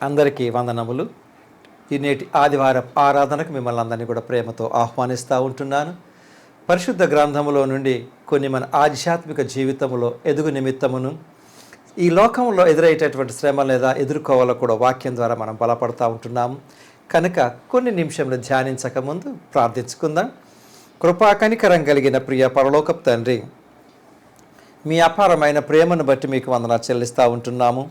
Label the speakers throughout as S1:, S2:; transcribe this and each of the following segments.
S1: అందరికీ వందనములు. ఈ నేటి ఆదివారం ఆరాధనకు మిమ్మల్ని అందరినీ కూడా ప్రేమతో ఆహ్వానిస్తూ ఉంటున్నాను. పరిశుద్ధ గ్రంథములో నుండి కొన్ని మన ఆధ్యాత్మిక జీవితంలో ఎదుగు నిమిత్తమును ఈ లోకంలో ఎదురయ్యేటటువంటి శ్రమ లేదా ఎదుర్కోవాలో కూడా వాక్యం ద్వారా మనం బలపడుతూ ఉంటున్నాము. కనుక కొన్ని నిమిషంలో ధ్యానించక ముందు ప్రార్థించుకుందాం. కృపా కనికరం కలిగిన ప్రియ పరలోకపు తండ్రి, మీ అపారమైన ప్రేమను బట్టి మీకు వందనాలు చెల్లిస్తూ ఉంటున్నాము.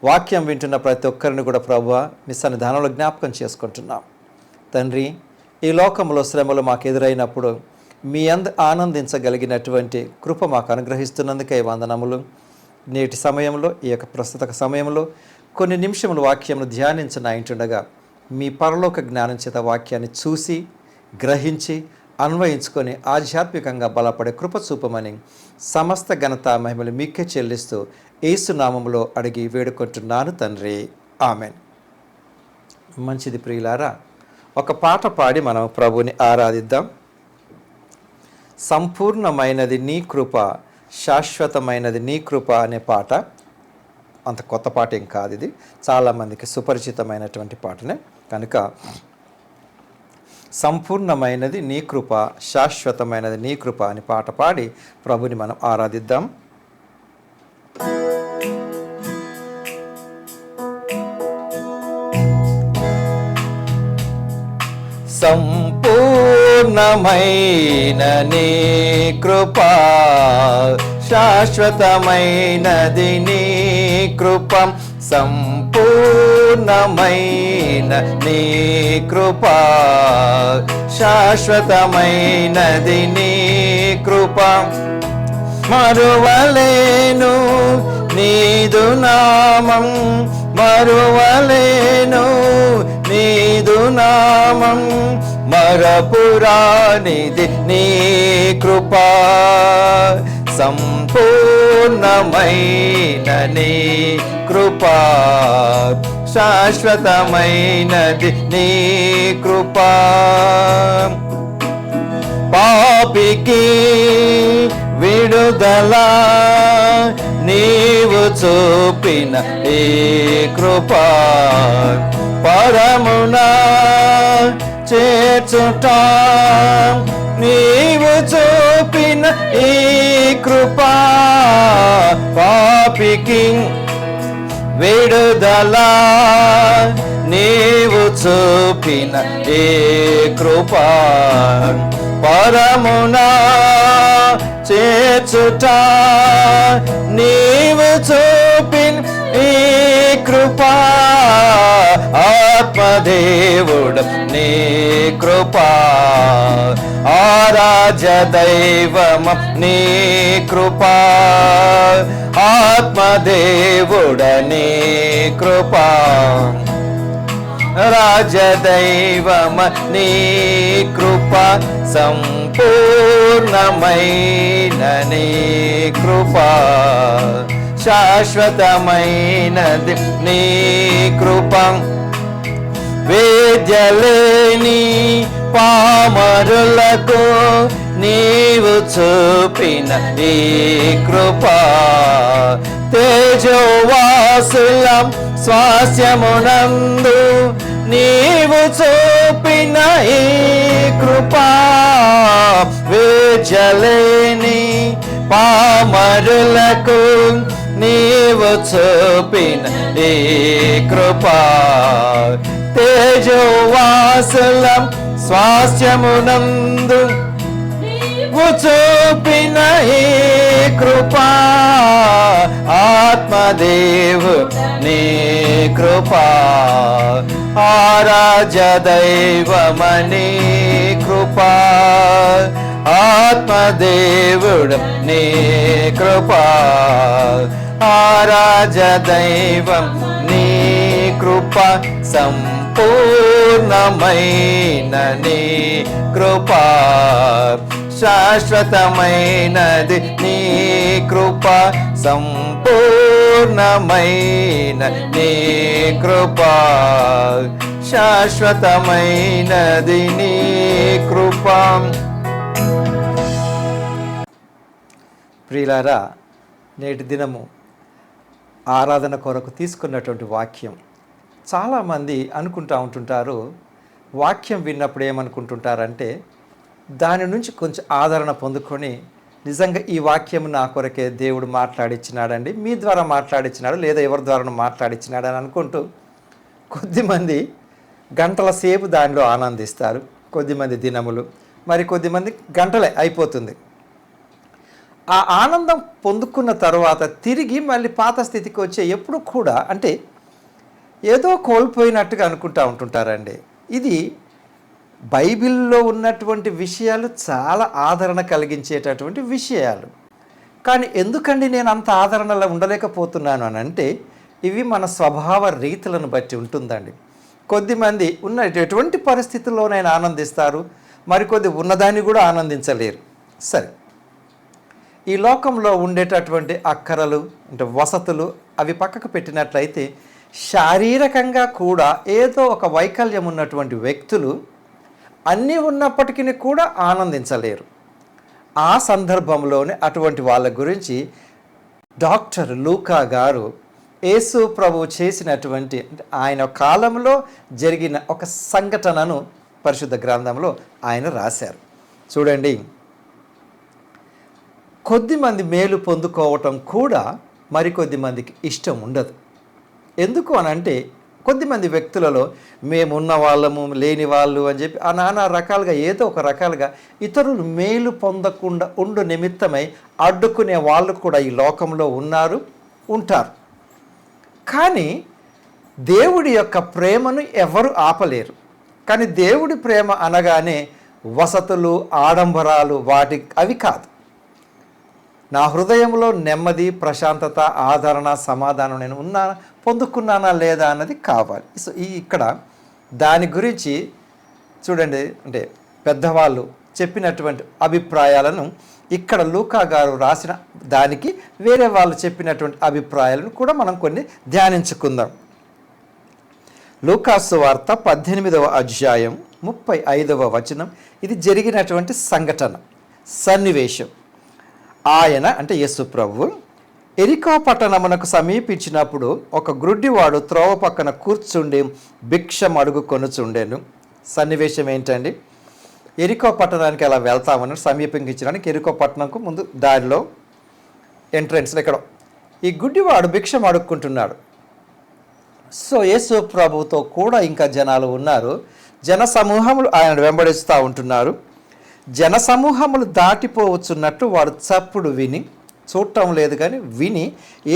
S1: వాక్యం వింటున్న ప్రతి ఒక్కరిని కూడా ప్రభువా మీ సన్నిధానంలో జ్ఞాపకం చేసుకుంటున్నాం. తండ్రి, ఈ లోకంలో శ్రమలు మాకు ఎదురైనప్పుడు మీ ఆనందించగలిగినటువంటి కృప మాకు అనుగ్రహిస్తున్నందుకే వందనములు. నేటి సమయంలో ఈ యొక్క ప్రస్తుత సమయంలో కొన్ని నిమిషములు వాక్యమును ధ్యానించనయింటుండగా మీ పరలోక జ్ఞానం చేత వాక్యాన్ని చూసి గ్రహించి అన్వయించుకొని ఆధ్యాత్మికంగా బలపడే కృప చూపమని సమస్త ఘనత మహిమలు మీకే చెల్లిస్తూ యేసు నామములో అడిగి వేడుకుంటున్నాను తండ్రి, ఆమెన్. మంచిది ప్రియులారా, ఒక పాట పాడి మనం ప్రభుని ఆరాధిద్దాం. సంపూర్ణమైనది నీ కృప, శాశ్వతమైనది నీ కృప అనే పాట అంత కొత్త పాట ఏం కాదు, ఇది చాలామందికి సుపరిచితమైనటువంటి పాటనే. కనుక సంపూర్ణమైనది నీ కృప, శాశ్వతమైనది నీ కృప అని పాట పాడి ప్రభుని మనం ఆరాధిద్దాం. సంపూర్ణమైన నీ కృప, శాశ్వతమైనది నీ కృప, సంపూర్ణమైన నీ కృప, శాశ్వతమైనది నీ కృప. మరువలేను నీదు నామం, మరువలేను నీదు నామం, మరపురానిది నీ కృప, సంపూర్ణమైన నీ కృప, శాశ్వతమైనది నీ కృప. పాపికి విడుదల నీవు చూపిన ఈ కృప, పరమున చేర్చుట నీవు చూపిన ఈ కృప. పాపికి విడుదల నీవు చూపిన ఈ కృప, పరమున చేర్చుట నీవు చూపిన ఈ కృప. ఆత్మదేవుడు నీ కృప, ఆరాధ్య దైవమ నీ కృప, ఆత్మదేవుడ నీ కృప, రాజదైవమ నీ కృప, సంపూర్ణమైన నీ కృప, శాశ్వతమైనది నీ కృప. వేద్యలేని పామరులకు నీవు చూపిన ఈ కృప, తేజోవాసులం స్వాస్యమునందు నీవు చూపిన ఈ కృప. వేద్యలేని పామరులకు నీవు చూపిన ఈ కృప, తేజోవాసులం స్వాస్యమునందు చూపిన ఈ కృప. ఆత్మదేవు నీ కృప, ఆరాధ్య దైవమని కృప, ఆత్మదేవుడు నీ కృప, ఆరాధ్య దైవం నీ కృప, సంపూర్ణమైన నీ కృప, శాశ్వతమైనది నీ కృప, సంపూర్ణమైన నీ కృప, శాశ్వతమైనది నీ కృప. ప్రియులారా, నేటి దినము ఆరాధన కొరకు తీసుకున్నటువంటి వాక్యం చాలామంది అనుకుంటూ ఉంటుంటారు, వాక్యం విన్నప్పుడు ఏమనుకుంటుంటారంటే దాని నుంచి కొంచెం ఆదరణ పొందుకొని నిజంగా ఈ వాక్యం నా కొరకే దేవుడు మాట్లాడిచ్చినాడండి, మీ ద్వారా మాట్లాడిచ్చినాడు లేదా ఎవరి ద్వారా మాట్లాడిచ్చినాడు అని అనుకుంటూ కొద్దిమంది గంటల సేపు దానిలో ఆనందిస్తారు, కొద్దిమంది దినములు, మరి కొద్దిమంది గంటలే అయిపోతుంది. ఆ ఆనందం పొందుకున్న తర్వాత తిరిగి మళ్ళీ పాత స్థితికి వచ్చే ఎప్పుడు కూడా అంటే ఏదో కోల్పోయినట్టుగా అనుకుంటూ ఉంటుంటారండి. ఇది బైబిల్లో ఉన్నటువంటి విషయాలు చాలా ఆదరణ కలిగించేటటువంటి విషయాలు. కానీ ఎందుకండి నేను అంత ఆదరణలో ఉండలేకపోతున్నాను అని అంటే ఇవి మన స్వభావ రీతులను బట్టి ఉంటుందండి. కొద్దిమంది ఉన్న ఎటువంటి పరిస్థితుల్లోనైనా ఆనందిస్తారు, మరికొద్ది ఉన్నదాన్ని కూడా ఆనందించలేరు. సరే, ఈ లోకంలో ఉండేటటువంటి అక్కరలు అంటే వసతులు అవి పక్కకు పెట్టినట్లయితే శారీరకంగా కూడా ఏదో ఒక వైకల్యం ఉన్నటువంటి వ్యక్తులు అన్నీ ఉన్నప్పటికీ కూడా ఆనందించలేరు. ఆ సందర్భంలోనే అటువంటి వాళ్ళ గురించి డాక్టర్ లూకా గారు యేసు ప్రభువు చేసినటువంటి అంటే ఆయన కాలంలో జరిగిన ఒక సంఘటనను పరిశుద్ధ గ్రంథంలో ఆయన రాశారు. చూడండి, కొద్దిమంది మేలు పొందుకోవటం కూడా మరికొద్ది మందికి ఇష్టం ఉండదు. ఎందుకు అని అంటే కొద్దిమంది వ్యక్తులలో మేమున్న వాళ్ళము లేని వాళ్ళు అని చెప్పి ఆ నానా రకాలుగా ఏదో ఒక రకాలుగా ఇతరులు మేలు పొందకుండా ఉండు నిమిత్తమై అడ్డుకునే వాళ్ళు కూడా ఈ లోకంలో ఉంటారు. కానీ దేవుడి యొక్క ప్రేమను ఎవరు ఆపలేరు. కానీ దేవుడి ప్రేమ అనగానే వసతులు ఆడంబరాలు అవి కాదు. నా హృదయంలో నెమ్మది, ప్రశాంతత, ఆదరణ, సమాధానం నేను పొందుకున్నానా లేదా అన్నది కావాలి. సో ఇక్కడ దాని గురించి చూడండి, అంటే పెద్దవాళ్ళు చెప్పినటువంటి అభిప్రాయాలను ఇక్కడ లూకా గారు రాసిన దానికి వేరే వాళ్ళు చెప్పినటువంటి అభిప్రాయాలను కూడా మనం కొన్ని ధ్యానించుకుందాం. లూకా సువార్త 18వ అధ్యాయం 35వ వచనం. ఇది జరిగినటువంటి సంఘటన, సన్నివేశం. ఆయన అంటే యేసు ప్రభువు ఎరికో పట్టణమునకు సమీపించినప్పుడు ఒక గ్రుడ్డివాడు త్రోవ పక్కన కూర్చుండి భిక్షం అడుగుకొనుచుండెను. సన్నివేశం ఏంటండి? ఎరికో పట్టణానికి అలా వెళ్తామని సమీపించడానికి ఎరికో పట్టణంకు ముందు దారిలో ఎంట్రన్స్లో ఇక్కడ ఈ గుడ్డివాడు భిక్షం అడుక్కుంటున్నాడు. సో యేసు ప్రభుతో కూడా ఇంకా జనాలు ఉన్నారు. జన సమూహములు ఆయన వెంబడిస్తూ ఉంటున్నారు. జన సమూహములు దాటిపోవచ్చున్నట్టు వాడు చప్పుడు విని, చూడటం లేదు కానీ విని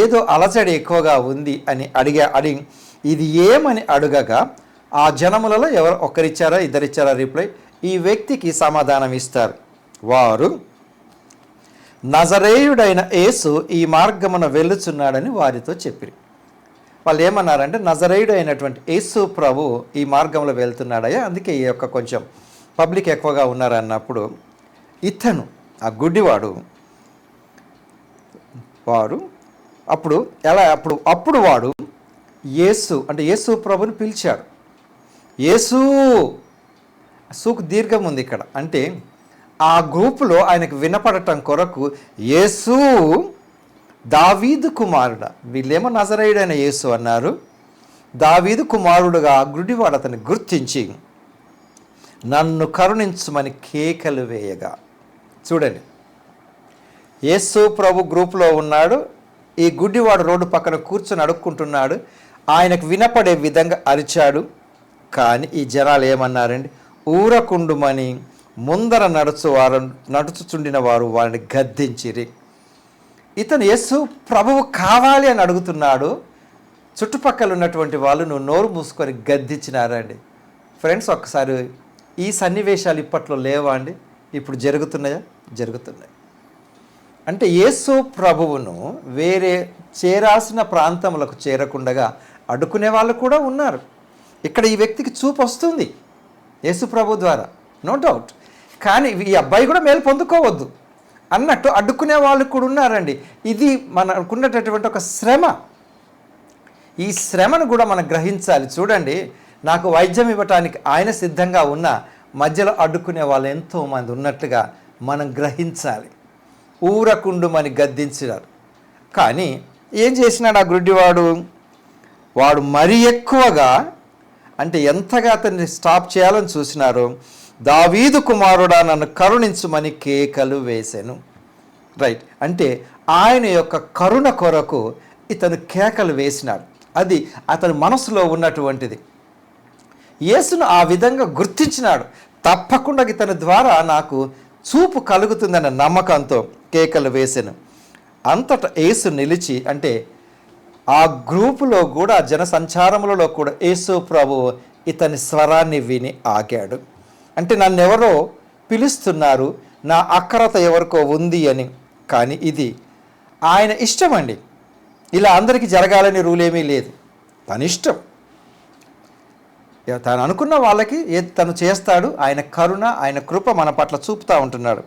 S1: ఏదో అలజడి ఎక్కువగా ఉంది అని అడిగి ఇది ఏమని అడగగా ఆ జనములలో ఎవరు ఒకరిచ్చారా ఇద్దరిచ్చారా రిప్లై ఈ వ్యక్తికి సమాధానం ఇస్తారు. వారు నజరేయుడైన యేసు ఈ మార్గమున వెళ్ళుచున్నాడని వారితో చెప్పిరి. వాళ్ళు ఏమన్నారంటే నజరేయుడు అయినటువంటి యేసు ప్రభు ఈ మార్గంలో వెళ్తున్నాడయ్యా, అందుకే ఈ యొక్క కొంచెం పబ్లిక్ ఎక్కువగా ఉన్నారన్నప్పుడు ఇతను ఆ గుడ్డివాడు అప్పుడు వాడు యేసు అంటే యేసు ప్రభుని పిలిచాడు. యేసుకు దీర్ఘం ఉంది ఇక్కడ. అంటే ఆ గ్రూపులో ఆయనకు వినపడటం కొరకు యేసు దావీదు కుమారుడా, వీళ్ళేమో నజరేయుడైన యేసు అన్నారు. దావీదు కుమారుడుగా ఆ గుడ్డివాడు అతన్ని గుర్తించి నన్ను కరుణించుమని కేకలు వేయగా. చూడండి, యేసు ప్రభు గ్రూపులో ఉన్నాడు. ఈ గుడ్డివాడు రోడ్డు పక్కన కూర్చొని అడుక్కుంటున్నాడు. ఆయనకు వినపడే విధంగా అరిచాడు. కానీ ఈ జనాలు ఏమన్నారండి? ఊరకుండుమని ముందర నడుచుచుండిన వారు వారిని గద్దించిరి. ఇతను యేసు ప్రభువు కావాలి అని అడుగుతున్నాడు. చుట్టుపక్కల ఉన్నటువంటి వాళ్ళు నువ్వు నోరు మూసుకొని గద్దించినారండి. ఫ్రెండ్స్, ఒక్కసారి ఈ సన్నివేశాలు ఇప్పట్లో లేవా అండి? ఇప్పుడు జరుగుతున్నాయా? జరుగుతున్నాయి. అంటే యేసు ప్రభువును వేరే చేరాల్సిన ప్రాంతములకు చేరకుండగా అడ్డుకునే వాళ్ళు కూడా ఉన్నారు. ఇక్కడ ఈ వ్యక్తికి చూపు వస్తుంది యేసు ప్రభు ద్వారా, నో డౌట్. కానీ ఈ అబ్బాయి కూడా మేలు పొందుకోవద్దు అన్నట్టు అడ్డుకునే వాళ్ళు కూడా ఉన్నారండి. ఇది మనకున్నటువంటి ఒక శ్రమ. ఈ శ్రమను కూడా మనం గ్రహించాలి. చూడండి, నాకు వైద్యం ఇవ్వటానికి ఆయన సిద్ధంగా ఉన్న మధ్యలో అడ్డుకునే వాళ్ళు ఎంతోమంది ఉన్నట్లుగా మనం గ్రహించాలి. ఊరకుండుమని గద్దించినారు. కానీ ఏం చేసినాడు ఆ గుడ్డివాడు? వాడు మరీ ఎక్కువగా, అంటే ఎంతగా అతన్ని స్టాప్ చేయాలని చూసినారో, దావీదు కుమారుడా నన్ను కరుణించుమని కేకలు వేసెను. రైట్, అంటే ఆయన యొక్క కరుణ కొరకు ఇతను కేకలు వేసినాడు. అది అతని మనసులో ఉన్నటువంటిది. యేసును ఆ విధంగా గుర్తించినాడు. తప్పకుండా ఇతని ద్వారా నాకు చూపు కలుగుతుందన్న నమ్మకంతో కేకలు వేసెను. అంతటా యేసు నిలిచి, అంటే ఆ గ్రూపులో కూడా, జనసంచారములలో కూడా యేసు ప్రభువు ఇతని స్వరాన్ని విని ఆగాడు. అంటే నన్నెవరో పిలుస్తున్నారు, నా అక్రత ఎవరికో ఉంది అని. కానీ ఇది ఆయన ఇష్టం అండి. ఇలా అందరికీ జరగాలని రూల్ ఏమీ లేదు, తన ఇష్టం. తను అనుకున్న వాళ్ళకి తను చేస్తాడు. ఆయన కరుణ, ఆయన కృప మన పట్ల చూపుతూ ఉంటున్నాడు.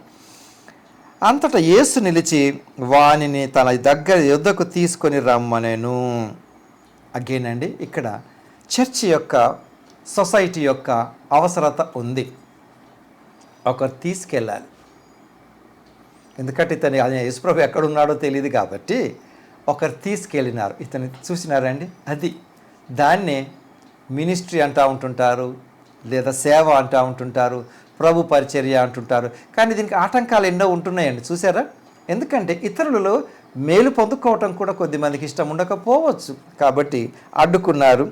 S1: అంతటా యేసు నిలిచి వానిని తన యొద్దకు తీసుకొని రమ్మనెను. అగైన్ అండి, ఇక్కడ చర్చి యొక్క, సొసైటీ యొక్క అవసరత ఉంది. ఒకరు తీసుకెళ్ళాలి. ఎందుకంటే ఇతని యేసుప్రభు ఎక్కడున్నాడో తెలియదు కాబట్టి ఒకరు తీసుకెళ్ళినారు. ఇతన్ని చూసినారండి. అది దాన్నే మినిస్ట్రీ అంటూ ఉంటుంటారు, లేదా సేవ అంటూ ఉంటుంటారు, ప్రభు పరిచర్య అంటుంటారు. కానీ దీనికి ఆటంకాలు ఎన్నో ఉంటున్నాయండి, చూసారా? ఎందుకంటే ఇతరులలో మేలు పొందుకోవటం కూడా కొద్దిమందికి ఇష్టం ఉండకపోవచ్చు, కాబట్టి అడ్డుకున్నారు.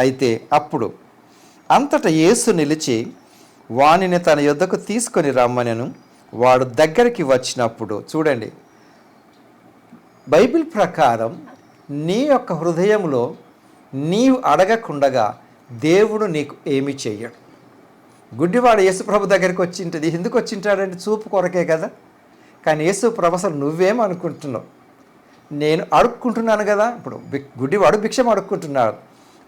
S1: అయితే అప్పుడు అంతటా యేసు నిలిచి వానిని తన యొద్దకు తీసుకొని రమ్మనెను. వాడు దగ్గరికి వచ్చినప్పుడు, చూడండి, బైబిల్ ప్రకారం నీ యొక్క హృదయంలో నీవు అడగకుండగా దేవుడు నీకు ఏమి చెయ్యడు. గుడ్డివాడు యేసుప్రభు దగ్గరికి వచ్చింటుంది. ఎందుకు వచ్చింటాడంటే చూపు కొరకే కదా. కానీ యేసుప్రభు అసలు నువ్వేమనుకుంటున్నావు? నేను అడుక్కుంటున్నాను కదా. ఇప్పుడు గుడ్డివాడు భిక్షం అడుక్కుంటున్నాడు.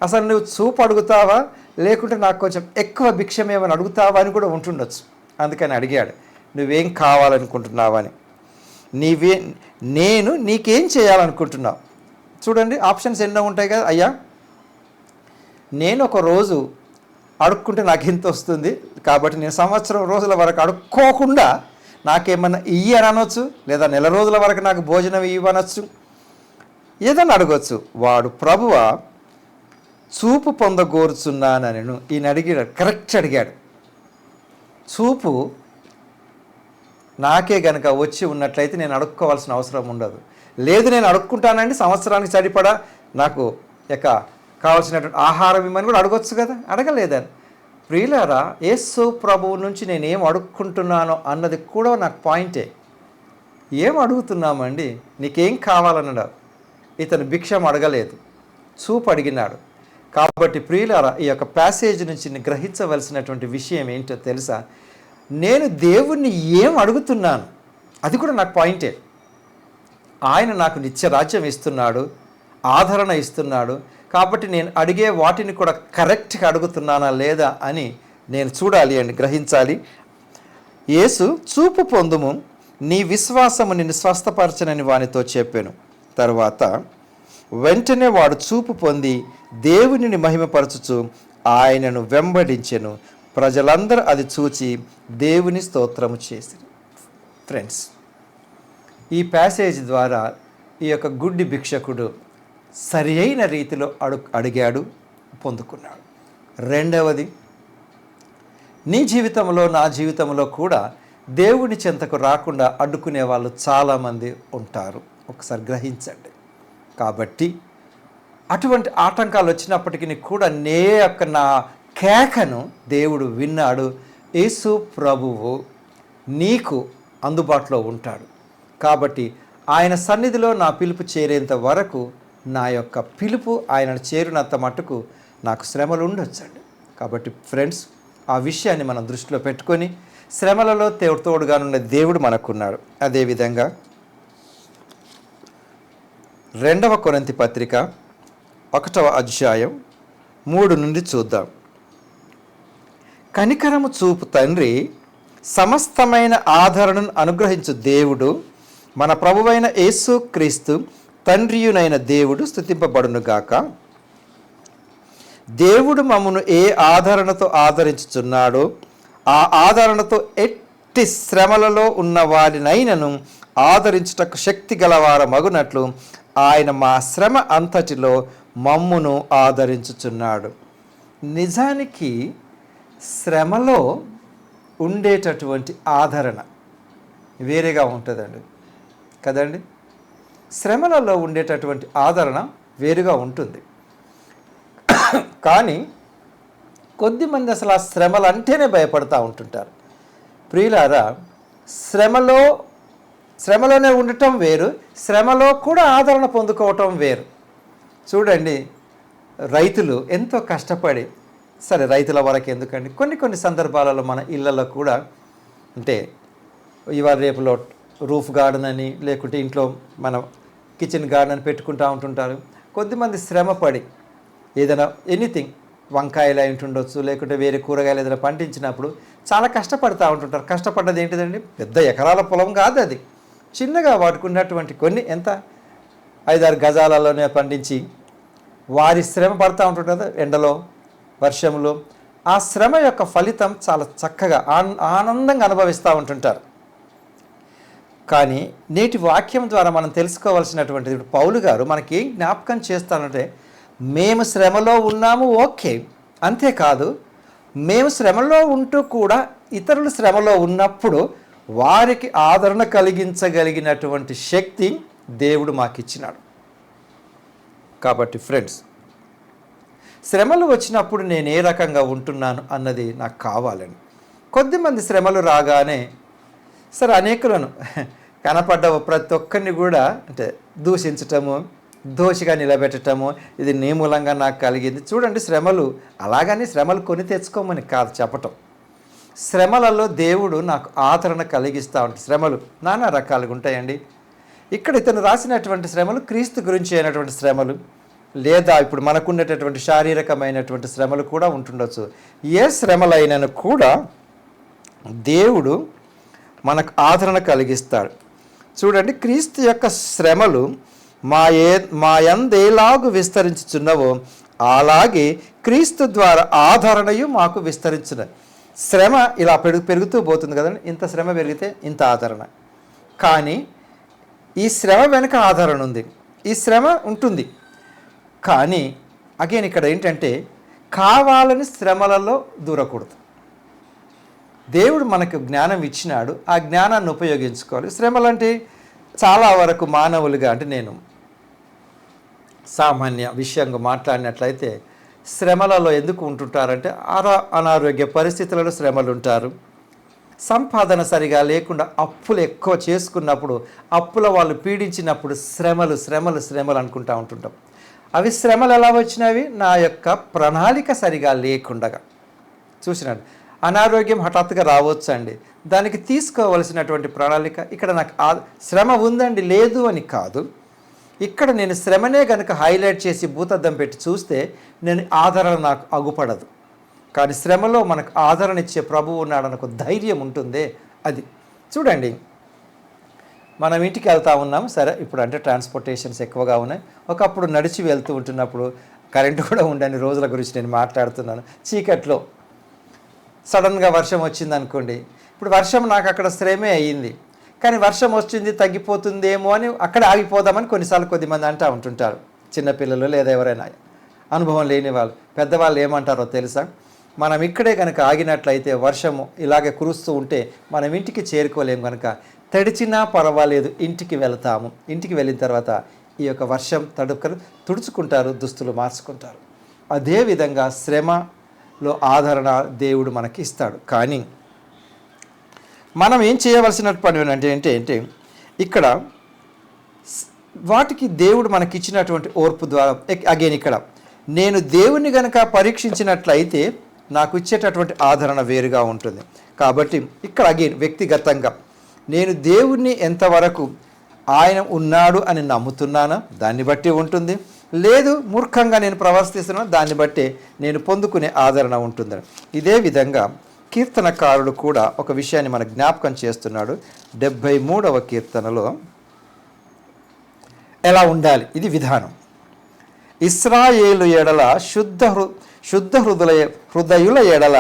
S1: అసలు నువ్వు చూపు అడుగుతావా, లేకుంటే నాకు కొంచెం ఎక్కువ భిక్షం ఏమని అడుగుతావా అని కూడా ఉంటుండొచ్చు. అందుకని అడిగాడు, నువ్వేం కావాలనుకుంటున్నావని. నేను నీకేం చేయాలనుకుంటున్నావు? చూడండి, ఆప్షన్స్ ఎన్నో ఉంటాయి కదా. అయ్యా, నేను ఒక రోజు అడుక్కుంటే నాకు ఇంత వస్తుంది, కాబట్టి నేను సంవత్సరం రోజుల వరకు అడుక్కోకుండా నాకేమన్నా ఇయ్యి అని అనొచ్చు, లేదా నెల రోజుల వరకు నాకు భోజనం ఇవ్వనొచ్చు, ఏదన్నా అడగచ్చు. వాడు ప్రభువా చూపు పొందగోరుచున్నానని ఈయన అడిగాడు. కరెక్ట్ అడిగాడు. చూపు నాకే గనక వచ్చి ఉన్నట్లయితే నేను అడుక్కోవాల్సిన అవసరం ఉండదు. లేదు, నేను అడుక్కుంటానండి, సంవత్సరానికి సరిపడా నాకు కావాల్సినటువంటి ఆహారం ఇమ్మని కూడా అడగొచ్చు కదా. అడగలేదని. ప్రియులారా, యేసు ప్రభువు నుంచి నేనేం అడుక్కుంటున్నానో అన్నది కూడా నాకు పాయింటే. ఏం అడుగుతున్నామండి? నీకేం కావాలన్నాడు. ఇతను భిక్షం అడగలేదు, చూపు అడిగినాడు. కాబట్టి ప్రియులారా, ఈ యొక్క ప్యాసేజ్ నుంచి గ్రహించవలసినటువంటి విషయం ఏంటో తెలుసా? నేను దేవుణ్ణి ఏం అడుగుతున్నాను, అది కూడా నాకు పాయింటే. ఆయన నాకు నిత్యరాజ్యం ఇస్తున్నాడు, ఆదరణ ఇస్తున్నాడు. కాబట్టి నేను అడిగే వాటిని కూడా కరెక్ట్గా అడుగుతున్నానా లేదా అని నేను చూడాలి అండి, గ్రహించాలి. యేసు చూపు పొందుము, నీ విశ్వాసము నిన్ను స్వస్థపరచనని వానితో చెప్పాను. తర్వాత వెంటనే వాడు చూపు పొంది దేవునిని మహిమపరచుచు ఆయనను వెంబడించెను. ప్రజలందరూ అది చూచి దేవుని స్తోత్రము చేసిరి. ఫ్రెండ్స్, ఈ ప్యాసేజ్ ద్వారా ఈ యొక్క గుడ్డి భిక్షకుడు సరి అయిన రీతిలో అడిగాడు, పొందుకున్నాడు. రెండవది, నీ జీవితంలో, నా జీవితంలో కూడా దేవుని చెంతకు రాకుండా అడ్డుకునే వాళ్ళు చాలామంది ఉంటారు. ఒకసారి గ్రహించండి. కాబట్టి అటువంటి ఆటంకాలు వచ్చినప్పటికీ కూడా నా కేకను దేవుడు విన్నాడు. యేసు ప్రభువు నీకు అందుబాటులో ఉంటాడు. కాబట్టి ఆయన సన్నిధిలో నా పిలుపు చేరేంత వరకు, నా యొక్క పిలుపు ఆయనను చేరినంత మట్టుకు నాకు శ్రమలు ఉండొచ్చండి. కాబట్టి ఫ్రెండ్స్, ఆ విషయాన్ని మనం దృష్టిలో పెట్టుకొని శ్రమలలో తోడుగానున్న దేవుడు మనకున్నాడు. అదేవిధంగా 2వ కొరింథీ పత్రిక 1వ అధ్యాయం 3 నుండి చూద్దాం. కనికరము చూపు తండ్రి, సమస్తమైన ఆదరణను అనుగ్రహించు దేవుడు, మన ప్రభువైన యేసు క్రీస్తు తండ్రియునైన దేవుడు స్తుతింపబడునుగాక. దేవుడు మమ్మను ఏ ఆదరణతో ఆదరించుచున్నాడో ఆ ఆదరణతో ఎట్టి శ్రమలలో ఉన్న వారినైనను ఆదరించుటకు శక్తి గలవార మగునట్లు ఆయన మా శ్రమ అంతటిలో మమ్మును ఆదరించుచున్నాడు. నిజానికి శ్రమలో ఉండేటటువంటి ఆదరణ వేరేగా ఉంటుందండి కదండి. శ్రమలలో ఉండేటటువంటి ఆదరణ వేరుగా ఉంటుంది. కానీ కొద్దిమంది అసలు ఆ శ్రమలు అంటేనే భయపడుతూ ఉంటుంటారు. ప్రియులారా, శ్రమలోనే ఉండటం వేరు, శ్రమలో కూడా ఆదరణ పొందుకోవటం వేరు. చూడండి, రైతులు ఎంతో కష్టపడి, సరే రైతుల వరకు ఎందుకండి, కొన్ని సందర్భాలలో మన ఇళ్ళలో కూడా అంటే ఇవాళ రేపులో రూఫ్ గార్డెన్ అని, లేకుంటే ఇంట్లో మన కిచెన్ గార్డెన్ అని పెట్టుకుంటూ ఉంటుంటారు. కొద్దిమంది శ్రమపడి ఏదైనా ఎనీథింగ్, వంకాయలు అయి ఉంటుండొచ్చు, లేకుంటే వేరే కూరగాయలు ఏదైనా పండించినప్పుడు చాలా కష్టపడుతూ ఉంటుంటారు. కష్టపడ్డది ఏంటిదండి, పెద్ద ఎకరాల పొలం కాదు, అది చిన్నగా వాడుకున్నటువంటి కొన్ని ఎంత 5-6 గజాలలోనే పండించి వారి శ్రమ పడుతూ ఉంటుంటారు ఎండలో వర్షంలో. ఆ శ్రమ యొక్క ఫలితం చాలా చక్కగా ఆనందంగా అనుభవిస్తూ ఉంటుంటారు. కానీ నేటి వాక్యం ద్వారా మనం తెలుసుకోవాల్సినటువంటిది, పౌలు గారు మనకి ఏం జ్ఞాపకం చేస్తానంటే, మేము శ్రమలో ఉన్నాము, ఓకే, అంతేకాదు మేము శ్రమలో ఉంటూ కూడా ఇతరులు శ్రమలో ఉన్నప్పుడు వారికి ఆదరణ కలిగించగలిగినటువంటి శక్తి దేవుడు మాకు ఇచ్చినాడు. కాబట్టి ఫ్రెండ్స్, శ్రమలు వచ్చినప్పుడు నేను ఏ రకంగా ఉంటున్నాను అన్నది నాకు కావాలండి. కొద్దిమంది శ్రమలు రాగానే సరే అనేకులను కనపడ్డ ప్రతి ఒక్కరిని కూడా అంటే దూషించటము, దోషిగా నిలబెట్టడము, ఇది నీ మూలంగా నాకు కలిగింది. చూడండి, శ్రమలు అలాగని శ్రమలు కొని తెచ్చుకోమని కాదు చెప్పటం. శ్రమలలో దేవుడు నాకు ఆదరణ కలిగిస్తూ ఉంటాడు. శ్రమలు నానా రకాలుగా ఉంటాయండి. ఇక్కడ ఇతను రాసినటువంటి శ్రమలు క్రీస్తు గురించి అయినటువంటి శ్రమలు, లేదా ఇప్పుడు మనకున్నటువంటి శారీరకమైనటువంటి శ్రమలు కూడా ఉంటుండొచ్చు. ఏ శ్రమలైనను కూడా దేవుడు మనకు ఆదరణ కలిగిస్తాడు. చూడండి, క్రీస్తు యొక్క శ్రమలు మా యందేలాగు విస్తరించుచున్నవో అలాగే క్రీస్తు ద్వారా ఆదరణయు మాకు విస్తరించున్నది. శ్రమ ఇలా పెరుగుతూ పోతుంది కదండి. ఇంత శ్రమ పెరిగితే ఇంత ఆదరణ. కానీ ఈ శ్రమ వెనుక ఆదరణ ఉంది, ఈ శ్రమ ఉంటుంది. కానీ అగైన్ ఇక్కడ ఏంటంటే, కావాలని శ్రమలలో దూరకూడదు. దేవుడు మనకు జ్ఞానం ఇచ్చినాడు, ఆ జ్ఞానాన్ని ఉపయోగించుకోవాలి. శ్రమలు అంటే చాలా వరకు మానవులుగా, అంటే నేను సామాన్య విషయంగా మాట్లాడినట్లయితే, శ్రమలలో ఎందుకు ఉంటుంటారంటే అనారోగ్య పరిస్థితులలో శ్రమలు ఉంటారు. సంపాదన సరిగా లేకుండా అప్పులు ఎక్కువ చేసుకున్నప్పుడు, అప్పుల వాళ్ళు పీడించినప్పుడు శ్రమలు అనుకుంటూ ఉంటుంటాం. అవి శ్రమలు ఎలా వచ్చినవి? నా యొక్క ప్రణాళిక సరిగా లేకుండగా. చూసినాడు, అనారోగ్యం హఠాత్తుగా రావచ్చు అండి, దానికి తీసుకోవలసినటువంటి ప్రణాళిక. ఇక్కడ నాకు శ్రమ ఉందండి, లేదు అని కాదు. ఇక్కడ నేను శ్రమనే కనుక హైలైట్ చేసి భూతద్దం పెట్టి చూస్తే నేను ఆదరణ నాకు అగుపడదు. కానీ శ్రమలో మనకు ఆదరణ ఇచ్చే ప్రభువు ఉన్నాడని ఒక ధైర్యం ఉంటుందే, అది. చూడండి, మనం ఇంటికి వెళ్తూ ఉన్నాం, సరే ఇప్పుడు అంటే ట్రాన్స్పోర్టేషన్స్ ఎక్కువగా ఉన్నాయి. ఒకప్పుడు నడిచి వెళ్తూ ఉంటున్నప్పుడు కరెంటు కూడా ఉండని రోజుల గురించి నేను మాట్లాడుతున్నాను. చీకట్లో సడన్గా వర్షం వచ్చింది అనుకోండి. ఇప్పుడు వర్షం నాకు అక్కడ శ్రమే అయ్యింది, కానీ వర్షం వచ్చింది తగ్గిపోతుందేమో అని అక్కడ ఆగిపోదామని కొన్నిసార్లు కొద్దిమంది అంటూ ఉంటుంటారు. చిన్నపిల్లలు లేదా ఎవరైనా అనుభవం లేని వాళ్ళు. పెద్దవాళ్ళు ఏమంటారో తెలుసా? మనం ఇక్కడే కనుక ఆగినట్లయితే వర్షము ఇలాగే కురుస్తూ ఉంటే మనం ఇంటికి చేరుకోలేము, కనుక తడిచినా పర్వాలేదు ఇంటికి వెళ్తాము. ఇంటికి వెళ్ళిన తర్వాత ఈ యొక్క వర్షం తుడుచుకుంటారు, దుస్తులు మార్చుకుంటారు. అదేవిధంగా శ్రమలో ఆదరణ దేవుడు మనకి ఇస్తాడు. కానీ మనం ఏం చేయవలసిన పని అంటే ఇక్కడ వాటికి దేవుడు మనకి ఇచ్చినటువంటి ఓర్పు ద్వారా అగైన్ ఇక్కడ నేను దేవుని గనక పరీక్షించినట్లయితే నాకు ఇచ్చేటటువంటి ఆదరణ వేరుగా ఉంటుంది. కాబట్టి ఇక్కడ అగైన్ వ్యక్తిగతంగా నేను దేవుణ్ణి ఎంతవరకు ఆయన ఉన్నాడు అని నమ్ముతున్నానా దాన్ని బట్టి ఉంటుంది, లేదు మూర్ఖంగా నేను ప్రవర్తిస్తున్నాను దాన్ని బట్టి నేను పొందుకునే ఆదరణ ఉంటుందని. ఇదే విధంగా కీర్తనకారుడు కూడా ఒక విషయాన్ని మనకు జ్ఞాపకం చేస్తున్నాడు. 73వ కీర్తనలో ఎలా ఉండాలి, ఇది విధానం. ఇశ్రాయేలు ఎడల శుద్ధ హృదయుల ఎడల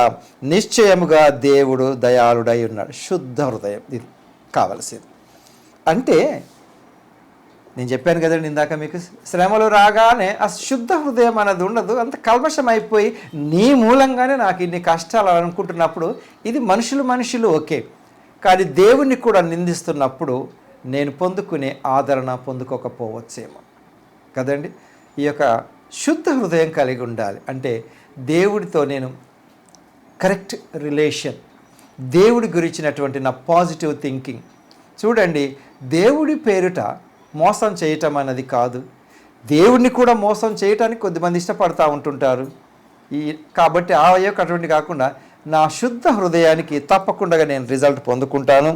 S1: నిశ్చయముగా దేవుడు దయాళుడై ఉన్నాడు. శుద్ధ హృదయం ఇది కావలసింది. అంటే నేను చెప్పాను కదండి ఇందాక మీకు, శ్రమలు రాగానే ఆ శుద్ధ హృదయం అనేది ఉండదు, అంత కల్మషం అయిపోయి నీ మూలంగానే నాకు ఇన్ని కష్టాలు అనుకుంటున్నప్పుడు, ఇది మనుషులు ఓకే, కానీ దేవుణ్ణి కూడా నిందిస్తున్నప్పుడు నేను పొందుకునే ఆదరణ పొందుకోకపోవచ్చేమో కదండి. ఈ యొక్క శుద్ధ హృదయం కలిగి ఉండాలి అంటే దేవుడితో నేను కరెక్ట్ రిలేషన్, దేవుడి గురించినటువంటి నా పాజిటివ్ థింకింగ్. చూడండి, దేవుడి పేరిట మోసం చేయటం అన్నది కాదు, దేవుడిని కూడా మోసం చేయటానికి కొద్దిమంది ఇష్టపడతా ఉంటుంటారు. కాబట్టి ఆ యొక్క అటువంటి కాకుండా నా శుద్ధ హృదయానికి తప్పకుండా నేను రిజల్ట్ పొందుకుంటాను.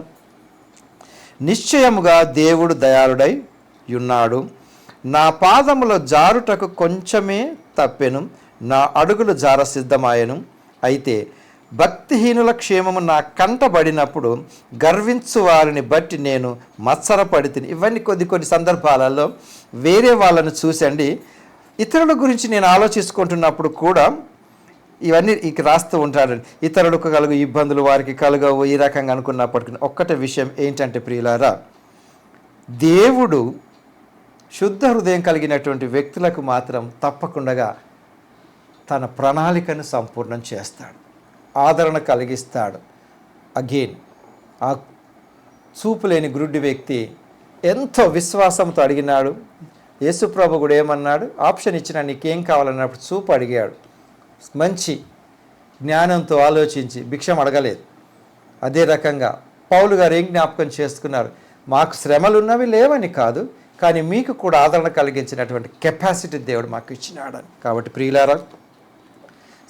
S1: నిశ్చయముగా దేవుడు దయాళుడై ఉన్నాడు, నా పాదముల జారుటకు కొంచెమే తప్పెను, నా అడుగులు జార సిద్ధమాయను. అయితే భక్తిహీనుల క్షేమము నా కంటబడినప్పుడు గర్వించు వారిని బట్టి నేను మత్సరపడితిని. ఇవన్నీ కొన్ని సందర్భాలలో వేరే వాళ్ళను చూసండి, ఇతరుల గురించి నేను ఆలోచించుకుంటున్నప్పుడు కూడా ఇవన్నీ రాస్తూ ఉంటాడండి. ఇతరులకు కలుగు ఇబ్బందులు వారికి కలుగవు ఈ రకంగా అనుకున్నప్పటికీ ఒక్కటే విషయం ఏంటంటే ప్రియులారా, దేవుడు శుద్ధ హృదయం కలిగినటువంటి వ్యక్తులకు మాత్రం తప్పకుండా తన ప్రణాళికను సంపూర్ణం చేస్తాడు, ఆదరణ కలిగిస్తాడు. అగైన్ ఆ చూపులేని గురుడి వ్యక్తి ఎంతో విశ్వాసంతో అడిగినాడు. యేసుప్రభు కూడా ఏమన్నాడు, ఆప్షన్ ఇచ్చిన నీకేం కావాలన్నప్పుడు చూపు అడిగాడు. మంచి జ్ఞానంతో ఆలోచించి భిక్షం అడగలేదు. అదే రకంగా పౌలు గారు ఏం జ్ఞాపకం చేసుకున్నారు, మాకు శ్రమలున్నవి లేవని కాదు, కానీ మీకు కూడా ఆదరణ కలిగించినటువంటి కెపాసిటీ దేవుడు మాకు ఇచ్చినాడని. కాబట్టి ప్రియులారా,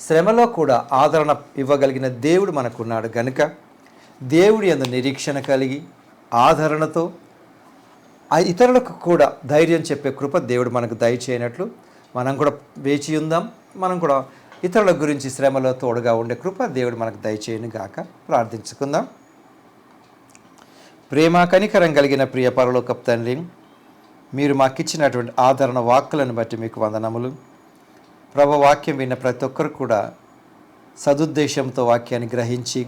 S1: శ్రమలో కూడా ఆదరణ ఇవ్వగలిగిన దేవుడు మనకున్నాడు గనుక దేవుడి యందు నిరీక్షణ కలిగి ఆదరణతో ఇతరులకు కూడా ధైర్యం చెప్పే కృప దేవుడు మనకు దయచేయనట్లు మనం కూడా వేచి ఉందాం. మనం కూడా ఇతరుల గురించి శ్రమలో తోడుగా ఉండే కృప దేవుడు మనకు దయచేయను గాక. ప్రార్థించుకుందాం. ప్రేమ కనికరం కలిగిన ప్రియ పరలోకపు తండ్రి, మీరు మాకిచ్చినటువంటి ఆదరణ వాక్కులను బట్టి మీకు వందనములు. ప్రభు, వాక్యం విన్న ప్రతి ఒక్కరు కూడా సదుద్దేశంతో వాక్యాన్ని గ్రహించి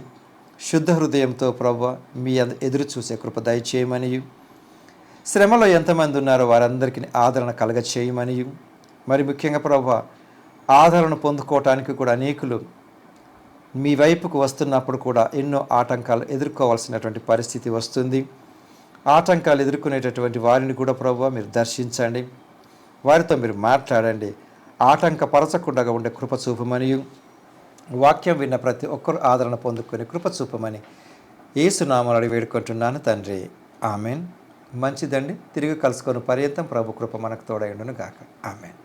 S1: శుద్ధ హృదయంతో ప్రభు మీ ఎదురు చూసే కృప దయచేయమనియు, శ్రమలో ఎంతమంది ఉన్నారో వారందరికీ ఆదరణ కలగ చేయమనియు, మరి ముఖ్యంగా ప్రభు ఆదరణ పొందుకోవటానికి కూడా అనేకులు మీ వైపుకు వస్తున్నప్పుడు కూడా ఎన్నో ఆటంకాలు ఎదుర్కోవాల్సినటువంటి పరిస్థితి వస్తుంది. ఆటంకాలు ఎదుర్కొనేటటువంటి వారిని కూడా ప్రభువా మీరు దర్శించండి, వారితో మీరు మాట్లాడండి, ఆటంకపరచకుండా ఉండే కృప చూపమనియు, వాక్యం విన్న ప్రతి ఒక్కరు ఆదరణ పొందుకునే కృప చూపమని యేసునామములో అడిగి వేడుకుంటున్నాను తండ్రి, ఆమెన్. మంచిదండి. తిరిగి కలుసుకొని పర్యంతం ప్రభు కృప మనకు తోడైండును గాక. ఆమెన్.